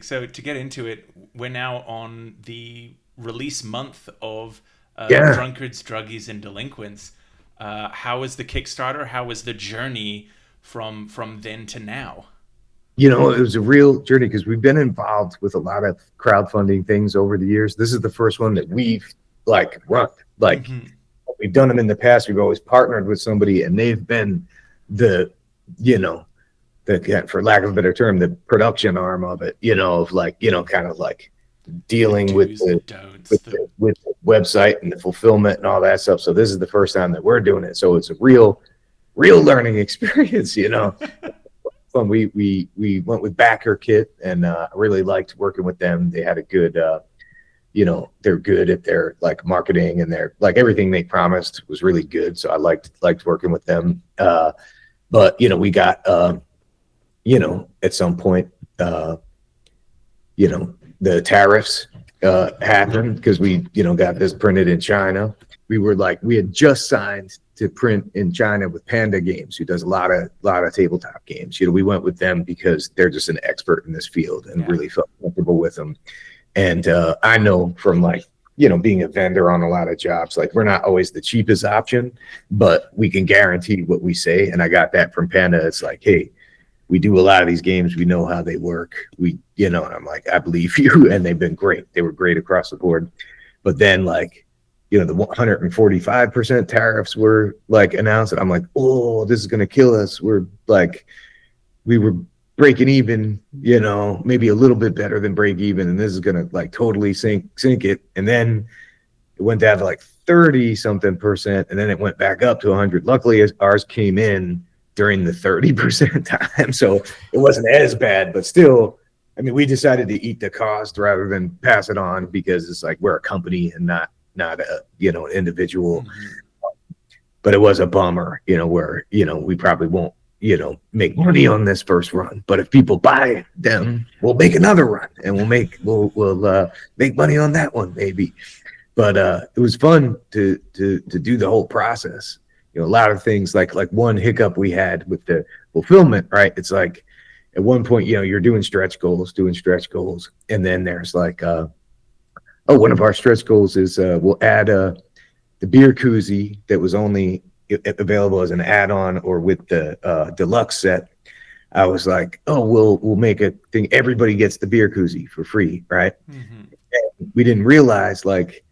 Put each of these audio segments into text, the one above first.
So to get into it, we're now on the release month of Yeah. Drunkards, Druggies, and Delinquents. How was the Kickstarter? How was the journey from then to now? It was a real journey because we've been involved with a lot of crowdfunding things over the years. This is the first one that we've like run. Like Hmm. we've done them in the past. We've always partnered with somebody and they've been the, you know, the, for lack of a better term, the production arm of it, of like, kind of like The dealing with do's, the the don'ts, with the the, with the website and the fulfillment and all that stuff. So this is the first time that we're doing it. So it's a real learning experience. Fun. We went with Backer Kit, and I really liked working with them. They had a good, they're good at their like marketing, and their like everything they promised was really good. So I liked working with them. But we got at some point, uh, the tariffs happened because we got this printed in China. We had just signed to print in China with Panda Games, who does a lot of tabletop games. We went with them because they're just an expert in this field and yeah. really felt comfortable with them. And I know from like being a vendor on a lot of jobs, like we're not always the cheapest option, but we can guarantee what we say. And I got that from Panda. It's like, hey, we do a lot of these games. We know how they work. And I'm like, I believe you. And they've been great. They were great across the board. But then, like, the 145% tariffs were like announced. And I'm like, oh, this is going to kill us. We were breaking even, maybe a little bit better than break even. And this is going to like totally sink it. And then it went down to like 30 something percent. And then it went back up to 100. Luckily, ours came in during the 30% time. So it wasn't as bad, but still, I mean, we decided to eat the cost rather than pass it on because it's like we're a company and not a an individual. Hmm. But it was a bummer, where we probably won't make money on this first run. But if people buy them, we'll make another run and we'll make money on that one maybe. But it was fun to do the whole process. A lot of things like one hiccup we had with the fulfillment, right? It's like at one point, you're doing stretch goals, and then there's like, one of our stretch goals is we'll add the beer koozie that was only available as an add-on or with the deluxe set. I was like, oh, we'll make a thing. Everybody gets the beer koozie for free, right? Hmm. We didn't realize like,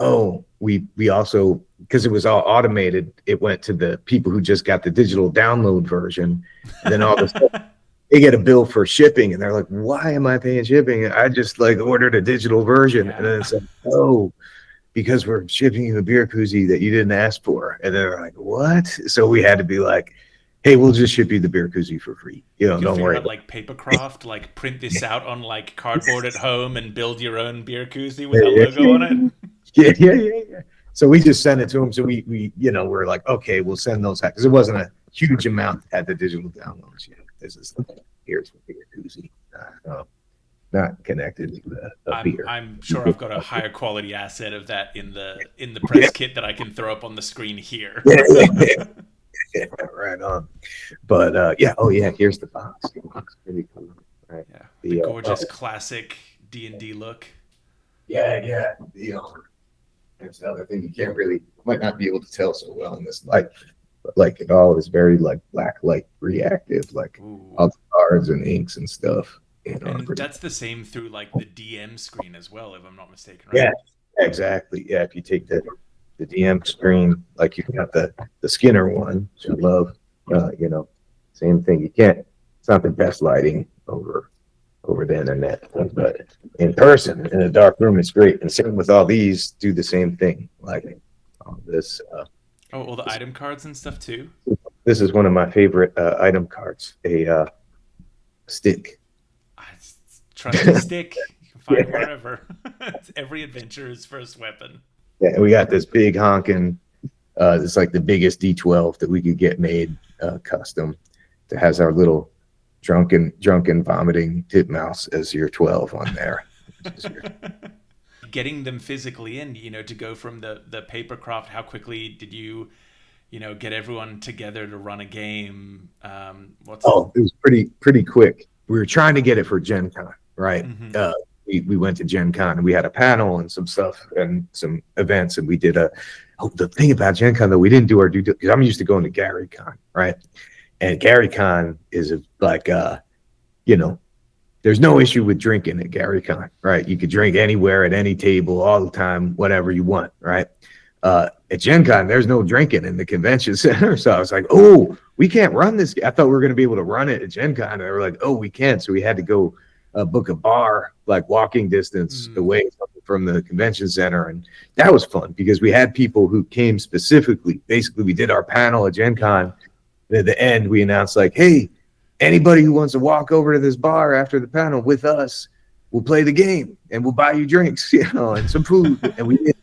oh, we also, because it was all automated, it went to the people who just got the digital download version, and then all of a sudden they get a bill for shipping, and they're like, "Why am I paying shipping? I just like ordered a digital version." And Yeah. then it's like, "Oh, because we're shipping you a beer koozie that you didn't ask for." And they're like, "What?" So we had to be like, "Hey, we'll just ship you the beer koozie for free. You gotta Don't figure worry out about like papercraft, like print this out on like cardboard at home and build your own beer koozie with that logo on it. it." Yeah. So we just sent it to them. So we're like, okay, we'll send those out because it wasn't a huge amount at the digital downloads. This is here's a beer koozie, not connected to a beer. I'm sure I've got a higher quality asset of that in the press kit that I can throw up on the screen here. Yeah, right on. But yeah, oh yeah, here's the box. The box pretty cool, right? Yeah, the The gorgeous classic D&D look. yeah. That's the other thing you can't really might not be able to tell so well in this light, but like it all is very like black light reactive, like Ooh. all the cards and inks and stuff, are And pretty. that's the same through like the DM screen as well, if I'm not mistaken, right? Yeah, exactly. Yeah, if you take the DM screen, like you got the Skinner one, which I love. Same thing. You can't. It's not the best lighting over the internet, but in person in a dark room, it's great. And same with all these, do the same thing. Like all this. Oh, all the item cards and stuff too. This is one of my favorite item cards. A stick. Trusty stick. You can find Yeah, wherever. It's every adventurer's first weapon. yeah. We got this big honking. It's like the biggest D12 that we could get made custom. That has our little drunken vomiting titmouse as your 12 on there. Getting them physically in, to go from the papercraft. How quickly did you, get everyone together to run a game? What's Oh, it was pretty quick. We were trying to get it for Gen Con. right? Mm-hmm. We went to Gen Con and we had a panel and some stuff and some events, and we did the thing about Gen Con though, we didn't do our due because I'm used to going to Gary Con, right? And Gary Con is like you know, there's no issue with drinking at Gary Con, right? You could drink anywhere at any table all the time, whatever you want, right? At Gen Con, there's no drinking in the convention center. So I was like, oh, we can't run this. I thought we were going to be able to run it at Gen Con. And they were like, oh, we can't. So we had to go book a bar, like walking distance away from the convention center. And that was fun because we had people who came specifically. Basically, we did our panel at Gen Con. And at the end, we announced like, hey, anybody who wants to walk over to this bar after the panel with us, we'll play the game and we'll buy you drinks, and some food. And we did.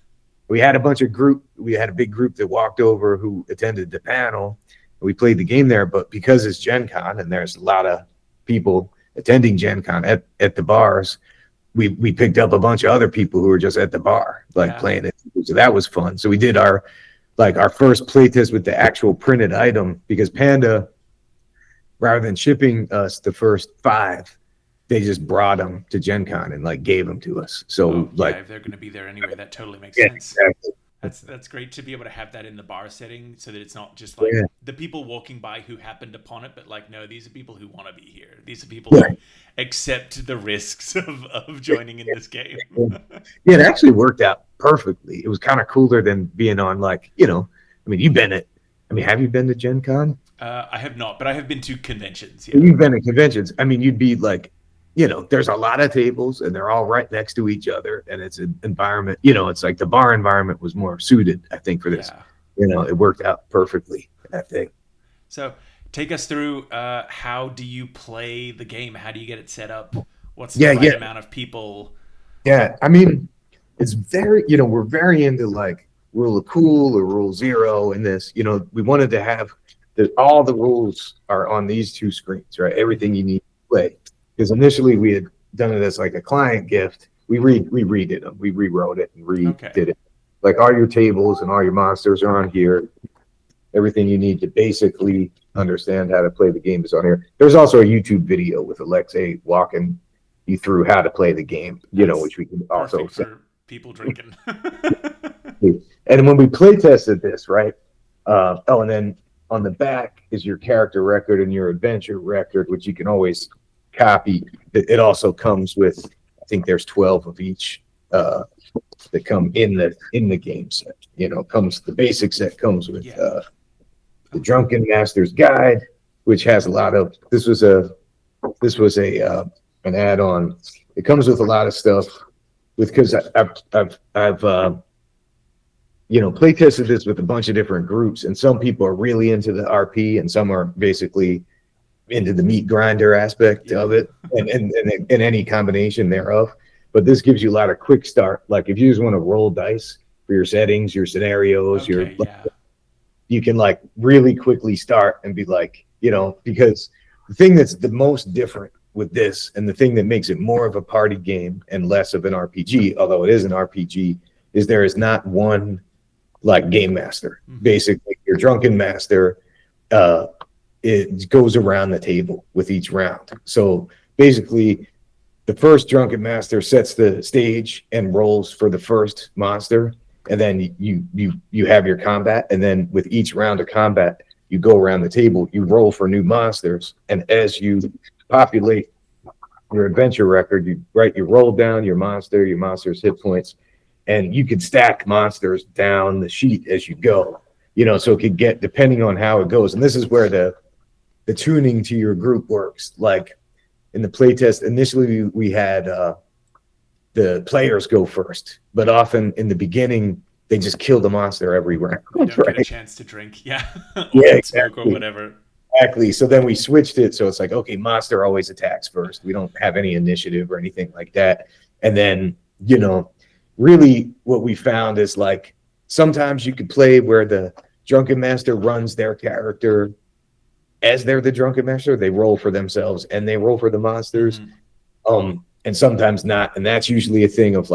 We had a big group that walked over who attended the panel. We played the game there, but because it's Gen Con and there's a lot of people attending Gen Con at the bars, we picked up a bunch of other people who were just at the bar, playing it. So that was fun. So we did our first playtest with the actual printed item because Panda, rather than shipping us the first 5, they just brought them to Gen Con and gave them to us. So if they're going to be there anyway, that totally makes sense. Exactly. That's great to be able to have that in the bar setting so that it's not just the people walking by who happened upon it, but no, these are people who want to be here. These are people who accept the risks of joining in this game. It actually worked out perfectly. It was kind of cooler than being on have you been to Gen Con? I have not, but I have been to conventions. Yeah. You've been to conventions. You'd be there's a lot of tables and they're all right next to each other, and it's an environment, it's like the bar environment was more suited, I think, for this. It worked out perfectly, that thing. So take us through how do you play the game? How do you get it set up? What's the right amount of people? Yeah, it's very, we're very into rule of cool or rule 0 in this. We wanted to have all the rules are on these 2 screens, right? Everything you need to play. Because initially we had done it as a client gift. We redid them. We rewrote it and redid it. All your tables and all your monsters are on here. Everything you need to basically understand how to play the game is on here. There's also a YouTube video with Alexei walking you through how to play the game, which we can also set for people drinking. And when we play tested this, right? And then on the back is your character record and your adventure record, which you can always copy. It also comes with, I think there's 12 of each that come in the game set. The basic set comes with the Drunken Master's Guide, which has a lot of. This was an add-on. It comes with a lot of stuff because I've play tested this with a bunch of different groups, and some people are really into the RP and some are basically into the meat grinder aspect of it and any combination thereof. But this gives you a lot of quick start. If you just want to roll dice for your settings, your scenarios, you can really quickly start and be because the thing that's the most different with this and the thing that makes it more of a party game and less of an RPG, although it is an RPG, is there is not one game master. Basically, your Drunken Master it goes around the table with each round. So basically, the first Drunken Master sets the stage and rolls for the first monster, and then you have your combat, and then with each round of combat, you go around the table, you roll for new monsters, and as you populate your adventure record, you roll down your monster's hit points, and you could stack monsters down the sheet as you go. So it could get, depending on how it goes, and this is where the tuning to your group works. In the playtest, initially we had the players go first, but often in the beginning they just kill the monster every round. They don't get a chance to drink, exactly. Smoke or whatever. Exactly. So then we switched it, so it's okay, monster always attacks first. We don't have any initiative or anything like that. And then really what we found is sometimes you could play where the Drunken Master runs their character as they're the Drunken Master. They roll for themselves and they roll for the monsters. And sometimes not. And that's usually a thing of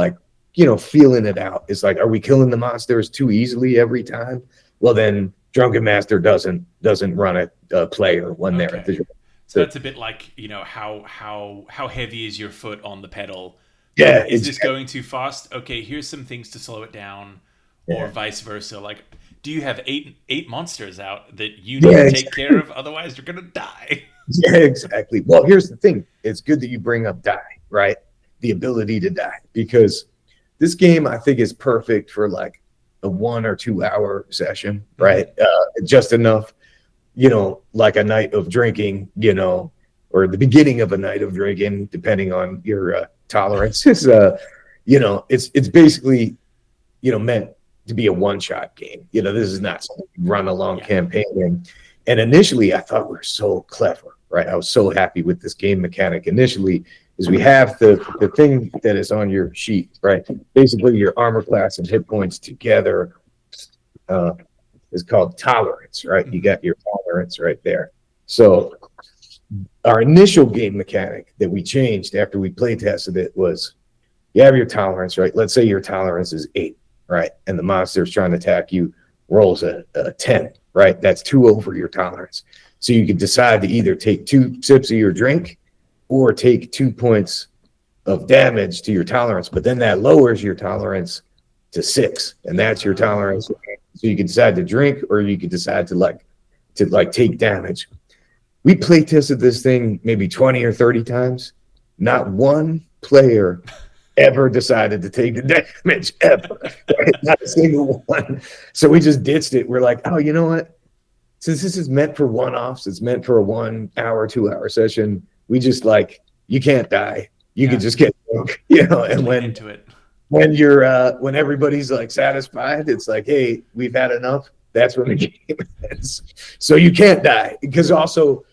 feeling it out. It's are we killing the monsters too easily every time? Well, then Drunken Master doesn't run a player when they're at the. So that's a bit like, how heavy is your foot on the pedal? Yeah, Is this going too fast? Okay, here's some things to slow it down, or yeah, vice versa. Like, do you have eight monsters out that you need yeah, to take care exactly. of? Otherwise, you're gonna die. Yeah, exactly. Well, here's the thing. It's good that you bring up die, right? The ability to die, because this game I think is perfect for like a 1 or 2 hour session, right? Just enough, like a night of drinking, or the beginning of a night of drinking, depending on your tolerance. Is it's basically meant to be a one-shot game. This is not something you run a long Yeah. campaign in. And initially, I thought we were so clever, right? I was so happy with this game mechanic. Initially, is we have the thing that is on your sheet, right? Basically, your armor class and hit points together uh, is called tolerance, right? You got your tolerance right there. So our initial game mechanic that we changed after we play tested it was you have your tolerance, right? Let's say your tolerance is 8, right? And the monster's trying to attack you, rolls a 10, right? That's 2 over your tolerance. So you could decide to either take 2 sips of your drink or take 2 points of damage to your tolerance, but then that lowers your tolerance to 6, and that's your tolerance. So you can decide to drink, or you could decide to take damage. We play tested this thing maybe 20 or 30 times. Not one player ever decided to take the damage ever. Right? Not a single one. So we just ditched it. We're like, oh, you know what? Since this is meant for one-offs, it's meant for a 1 hour, 2 hour session. We just you can't die. You can just get drunk, and Into it. when everybody's like satisfied, it's like, hey, we've had enough. That's when the game ends. So you can't die, because also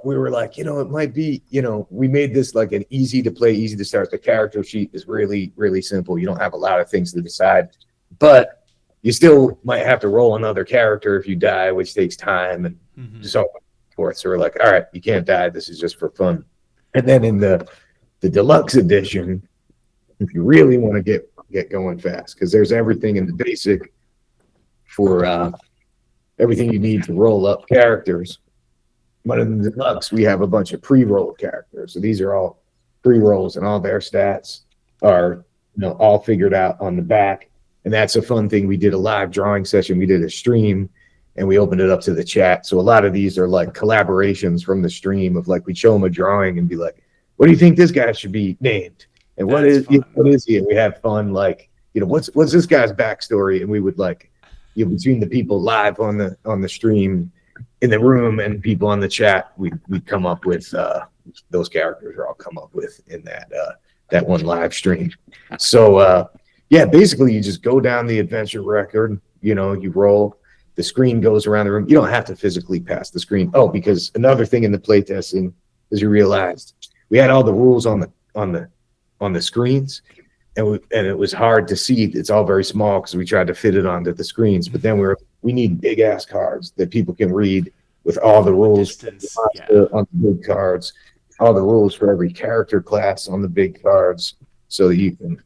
we were like, it might be, we made this like an easy to play, easy to start. The character sheet is really, really simple. You don't have a lot of things to decide, but you still might have to roll another character if you die, which takes time and so on and forth. So we're like, all right, you can't die. This is just for fun. And then in the deluxe edition, if you really want to get going fast, because there's everything in the basic for everything you need to roll up characters. But in the deluxe, we have a bunch of pre-roll characters. So these are all pre-rolls, and all their stats are all figured out on the back. And that's a fun thing. We did a live drawing session. We did a stream, and we opened it up to the chat. So a lot of these are like collaborations from the stream of like, we'd show them a drawing and be like, what do you think this guy should be named? And what is he? And we have fun, like, what's this guy's backstory? And we would like, between the people live on the stream, in the room, and people on the chat, we'd come up with those characters are all come up with in that one live stream. So yeah, basically you just go down the adventure record, you roll, the screen goes around the room. You don't have to physically pass the screen. Oh, because another thing in the playtesting is you realized we had all the rules on the screens, and it was hard to see. It's all very small because we tried to fit it onto the screens, but then we need big ass cards that people can read with all the rules on the big cards, all the rules for every character class on the big cards, so that you can,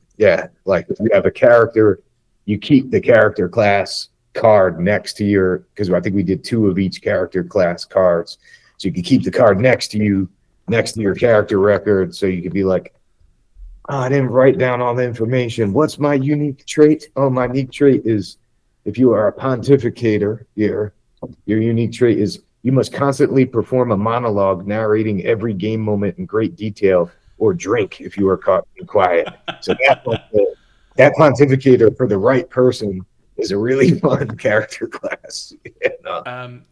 like if you have a character, you keep the character class card next to your, because I think we did 2 of each character class cards, so you can keep the card next to your character record, so you could be like, oh, I didn't write down all the information. What's my unique trait? Oh, my unique trait is, if you are a pontificator here, your unique trait is you must constantly perform a monologue narrating every game moment in great detail, or drink if you are caught being quiet. So that pontificator, for the right person, is a really fun character class.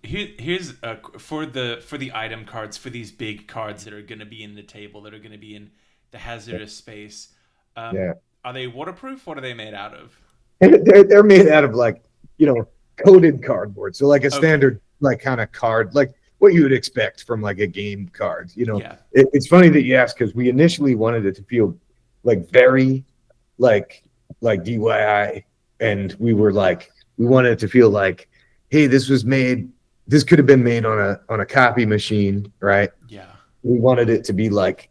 Here's for the item cards, for these big cards that are going to be in the table, that are going to be in the hazardous space. Are they waterproof? What are they made out of? They're made out of like, coated cardboard. So like a standard like kind of card, like what you would expect from like a game card. It's funny that you asked, because we initially wanted it to feel like very like DIY, and we were like, we wanted it to feel like, hey, this could have been made on a copy machine, right? Yeah. We wanted it to be like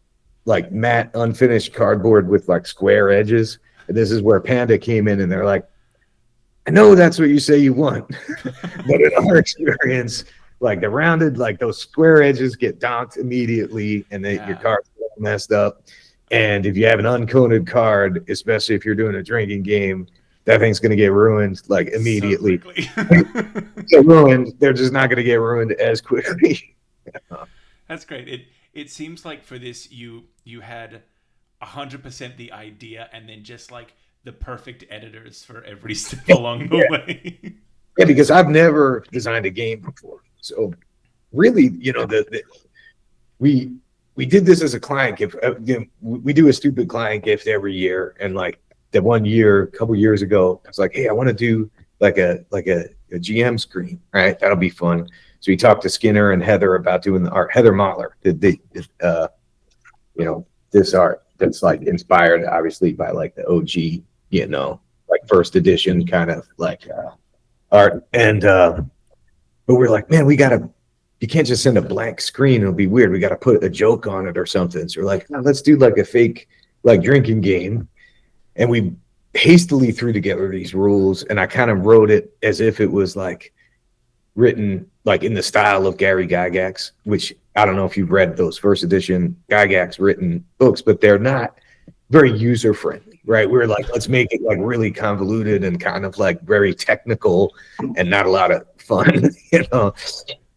matte unfinished cardboard with like square edges. And this is where Panda came in, and they're like, I know that's what you say you want, but in our experience, like the rounded, like those square edges get docked immediately, and then your Yeah. card's messed up. And if you have an uncoded card, especially if you're doing a drinking game, that thing's going to get ruined like So immediately. quickly. Get ruined. They're just not going to get ruined as quickly. That's great. It seems like for this you had 100% the idea and then just like the perfect editors for every step along the Yeah, way. yeah, because I've never designed a game before, so really, we we did this as a client gift. We do a stupid client gift every year, and like that one year, a couple years ago, I was like, hey, I want to do like a GM screen, right? That'll be fun. So we talked to Skinner and Heather about doing the art. Heather Mahler did this art that's like inspired obviously by like the OG, like first edition kind of like art. And but we're like, man, you can't just send a blank screen. It'll be weird. We got to put a joke on it or something. So we're like, no, let's do like a fake like drinking game. And we hastily threw together these rules, and I kind of wrote it as if it was like written like in the style of Gary Gygax, which I don't know if you've read those first edition Gygax written books, but they're not very user friendly, right? We're like, let's make it like really convoluted and kind of like very technical and not a lot of fun, you know?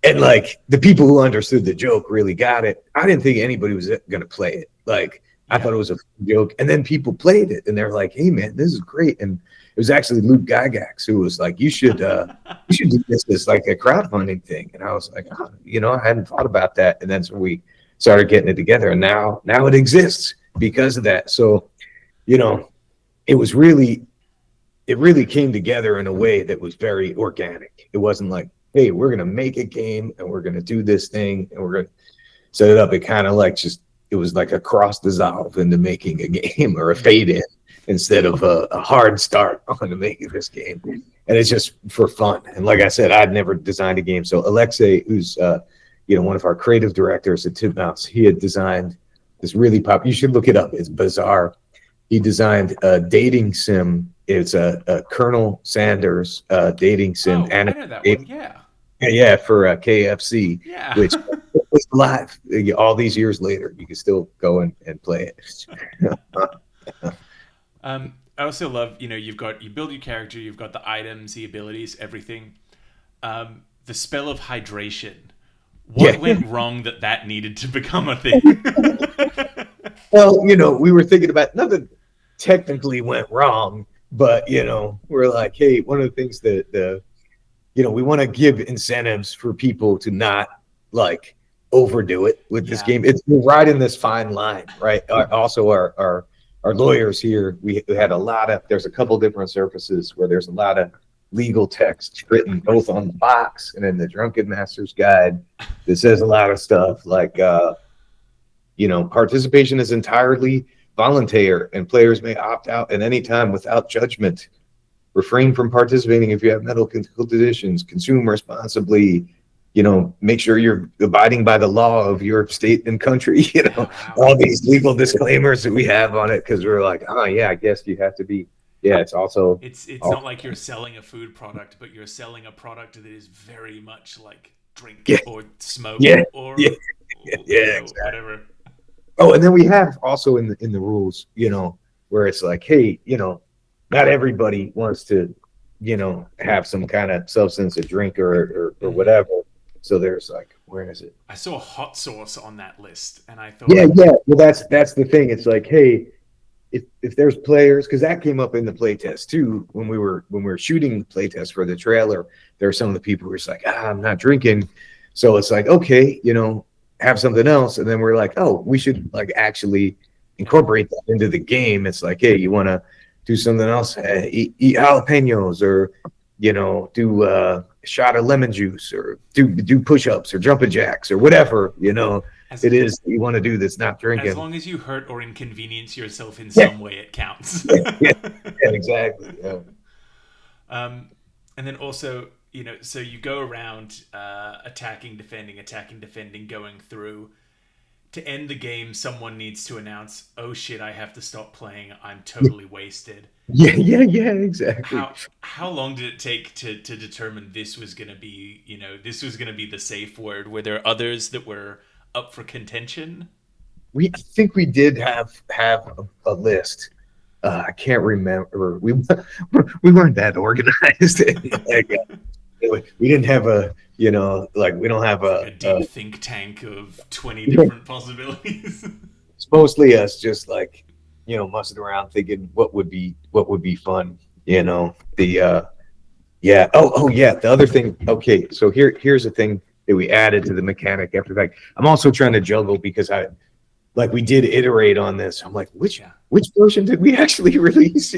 And like the people who understood the joke really got it. I didn't think anybody was going to play it. Like, I Yeah. thought it was a joke. And then people played it and they're like, hey man, this is great. And it was actually Luke Gygax who was like, you should do this as like a crowdfunding thing. And I was like, oh, I hadn't thought about that. And then so we started getting it together, and now it exists because of that. So, you know, it was really it really came together in a way that was very organic. It wasn't like, hey, we're gonna make a game and we're gonna do this thing and we're gonna set it up. It kind of like it was like a cross dissolve into making a game or a fade in instead of a hard start on to making this game. And it's just for fun. And like I said, I'd never designed a game. So Alexei, who's one of our creative directors at Titmouse, he had designed this really pop. You should look it up. It's bizarre. He designed a dating sim. It's a Colonel Sanders dating sim. Oh, And I know that one. Yeah. yeah, for KFC, Yeah. which was live all these years later. You can still go and play it. I also love, you build your character, you've got the items, the abilities, everything. The spell of hydration. What Yeah. went wrong that needed to become a thing? Well, we were thinking about nothing technically went wrong, but we're like, hey, one of the things that we want to give incentives for people to not like overdo it with this Yeah. game. We're riding this fine line, right? Also, our lawyers here, we had there's a couple different surfaces where there's a lot of legal text written both on the box and in the Drunken Master's Guide that says a lot of stuff like, participation is entirely voluntary and players may opt out at any time without judgment. Refrain from participating if you have medical conditions. Consume responsibly. Make sure you're abiding by the law of your state and country. Yeah, wow. All these legal disclaimers that we have on it because we're like, oh yeah, I guess you have to be. Yeah, it's also. It's not like you're selling a food product, but you're selling a product that is very much like drink Yeah, or smoke yeah, or yeah, yeah, exactly. whatever. Oh, and then we have also in the rules, where it's like, hey, not everybody wants to, have some kind of substance, a drink or Mhm. whatever. So there's like, where is it? I saw hot sauce on that list, and I thought, Yeah, yeah. Well, that's the thing. It's like, hey, if there's players, because that came up in the playtest too when we were shooting the playtest for the trailer. There are some of the people who were just like, I'm not drinking, so it's like, okay, have something else, and then we're like, oh, we should like actually incorporate that into the game. It's like, hey, you want to do something else? Eat jalapenos, or do a shot of lemon juice, or do push-ups or jumping jacks or whatever as it is that you want to do that's not as drinking. long as you hurt or inconvenience yourself in Yeah, some way, it counts. yeah, yeah, yeah, exactly. Yeah. And then also, so you go around attacking, defending, going through. to end the game, someone needs to announce, "Oh shit, I have to stop playing. I'm totally wasted." Yeah, exactly. How long did it take to determine this was going to be, this was going to be the safe word? Were there others that were up for contention? I think we did have a list. I can't remember. We weren't that organized. Like, we didn't have a, like we don't have It's like a deep a think tank of 20 different possibilities. it's mostly us just like, mussing around thinking what would be fun. The yeah. Oh yeah. The other thing. Okay, so here's the thing that we added to the mechanic after that. I'm also trying to juggle because we did iterate on this. I'm like, which Yeah. which version did we actually release?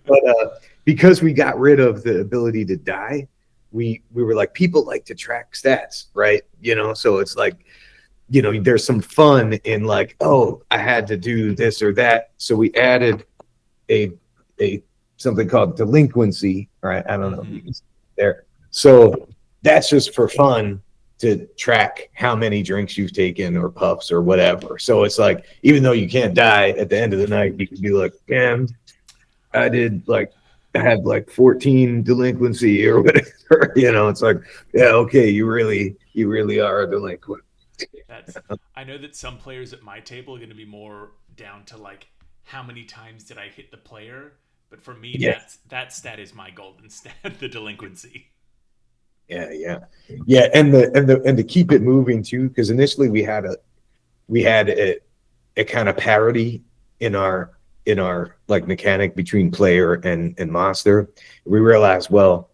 But because we got rid of the ability to die, we were like, people like to track stats, right? So it's like, there's some fun in like, oh, I had to do this or that. So we added a a something called delinquency, right? I don't know if you can see there. So that's just for fun to track how many drinks you've taken or puffs or whatever. So it's like, even though you can't die at the end of the night, you can be like, man, I had like 14 delinquency or whatever. It's like, yeah, okay, you really are a delinquent. That's I know that some players at my table are going to be more down to like how many times did I hit the player, but for me Yeah, that stat is my golden stat, the delinquency. yeah, and to keep it moving too, because initially we had a kind of parity in our like mechanic between player and monster. We realized, well,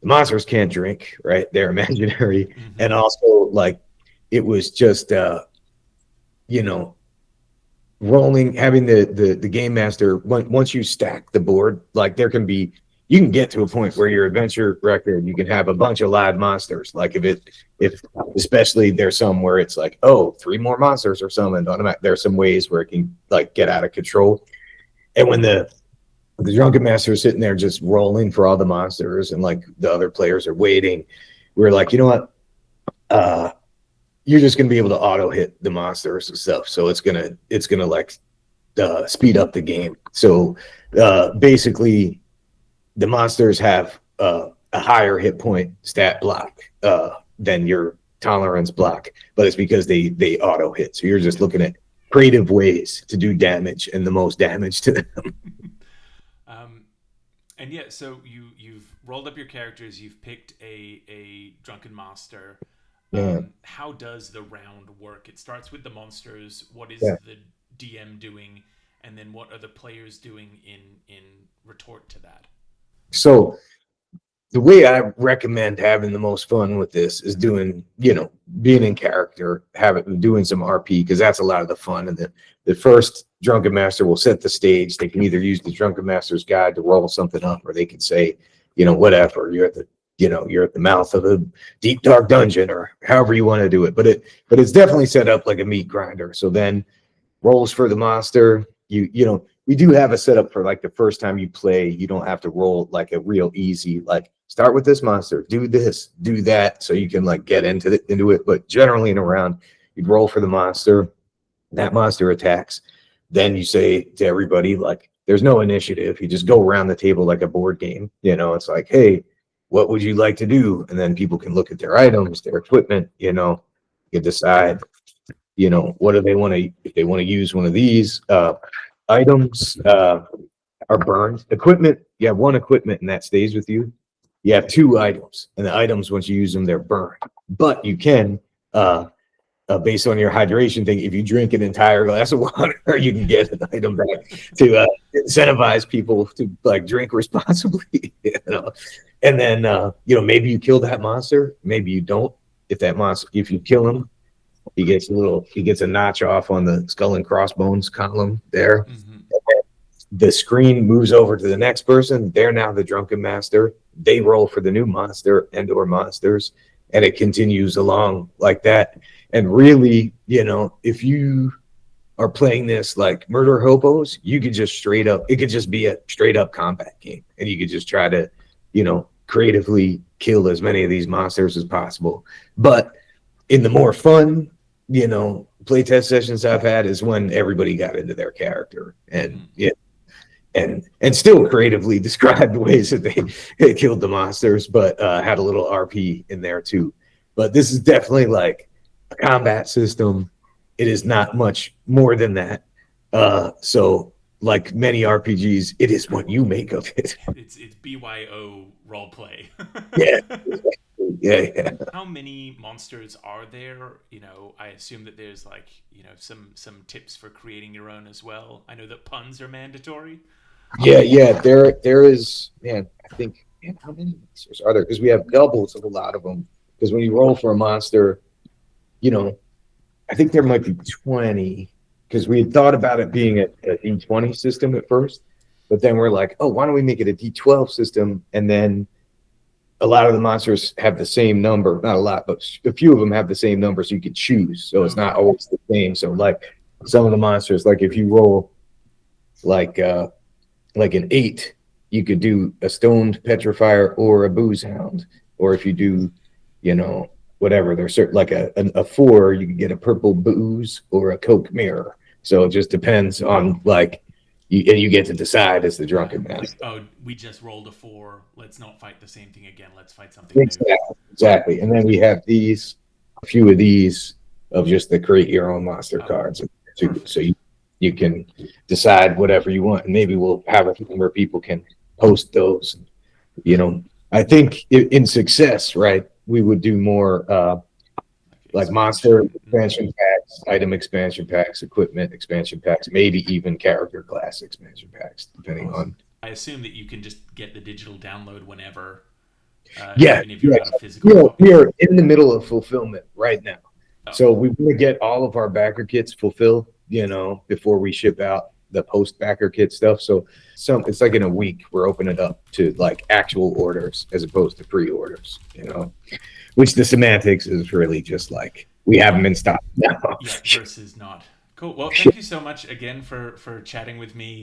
the monsters can't drink, right? They're imaginary, and Mm-hmm. also like it was just you know rolling, having the game master, once you stack the board, like you can get to a point where your adventure record, you can have a bunch of live monsters. Like if especially there's some where it's like, oh, three more monsters or something. There's some ways where it can like get out of control. And when the drunken master is sitting there just rolling for all the monsters, and like the other players are waiting, we're like, you know what? Uh, you're just gonna be able to auto hit the monsters and stuff. So it's gonna like speed up the game. So basically, the monsters have a higher hit point stat block than your tolerance block, but it's because they auto hit. So you're just looking at creative ways to do damage and the most damage to them. um, and yeah, so you've rolled up your characters, you've picked a drunken master. Yeah, How does the round work? It starts with the monsters. What is yeah. the DM doing, and then what are the players doing in retort to that? So the way I recommend having the most fun with this is being in character, doing some RP, because that's a lot of the fun. And the first drunken master will set the stage. They can either use the drunken master's guide to roll something up, or they can say, whatever, you're at the mouth of a deep dark dungeon, or however you want to do it. But it's definitely set up like a meat grinder. So then rolls for the monster. We do have a setup for like the first time you play. You don't have to roll like a real easy, like start with this monster, do this, do that, so you can like get into it. But generally in a round, you'd roll for the monster. That monster attacks. Then you say to everybody, like, there's no initiative. You just go around the table like a board game. It's like, hey, what would you like to do? And then people can look at their items, their equipment. You decide, what do they want to, if they want to use one of these items are burned. Equipment, you have one equipment and that stays with you. You have two items, and the items, once you use them, they're burned. But you can, based on your hydration thing, if you drink an entire glass of water, you can get an item back to incentivize people to like drink responsibly. And then maybe you kill that monster, maybe you don't. If you kill him, he gets a notch off on the skull and crossbones column there. Mm-hmm. The screen moves over to the next person. They're now the drunken master. They roll for the new monster and or monsters, and it continues along like that. And really, if you are playing this like murder hobos, you could just it could just be a straight up combat game, and you could just try to, creatively kill as many of these monsters as possible. But in the more fun, playtest sessions I've had is when everybody got into their character and yeah, and still creatively described ways that they killed the monsters, but had a little RP in there too. But this is definitely like a combat system. It is not much more than that. So like many RPGs, it is what you make of it. It's BYO roleplay. Yeah, yeah. How many monsters are there? You know, I assume that there's like, you know, some tips for creating your own as well. I know that puns are mandatory. Yeah. There is, man. I think, man, how many monsters are there? Because we have doubles of a lot of them. Because when you roll for a monster, you know, I think there might be 20. Because we had thought about it being a D20 system at first, but then we're like, oh, why don't we make it a D12 system? And then a lot of the monsters have the same number. Not a lot, but a few of them have the same number, so you can choose. So it's not always the same. So like some of the monsters, like if you roll like an 8, you could do a stoned petrifier or a booze hound. Or if you do, you know, whatever, there's certain like a 4, you can get a purple booze or a coke mirror. So it just depends on like you get to decide as the drunken master. Oh, we just rolled a 4. Let's not fight the same thing again. Let's fight something new. Exactly. And then we have a few of these of just the create your own monster cards. So you can decide whatever you want, and maybe we'll have a thing where people can post those. You know, I think in success, right, we would do more like monster expansion packs, item expansion packs, equipment expansion packs, maybe even character class expansion packs, depending on. I assume that you can just get the digital download whenever. Even if you're out of physical. We are in the middle of fulfillment right now. So we want to get all of our backer kits fulfilled, you know, before we ship out the post backer kit stuff. So it's like in a week we're opening it up to like actual orders as opposed to pre-orders, you know, which the semantics is really just like we have them in stock now. Yeah, versus not. Cool. Well, thank you so much again for chatting with me.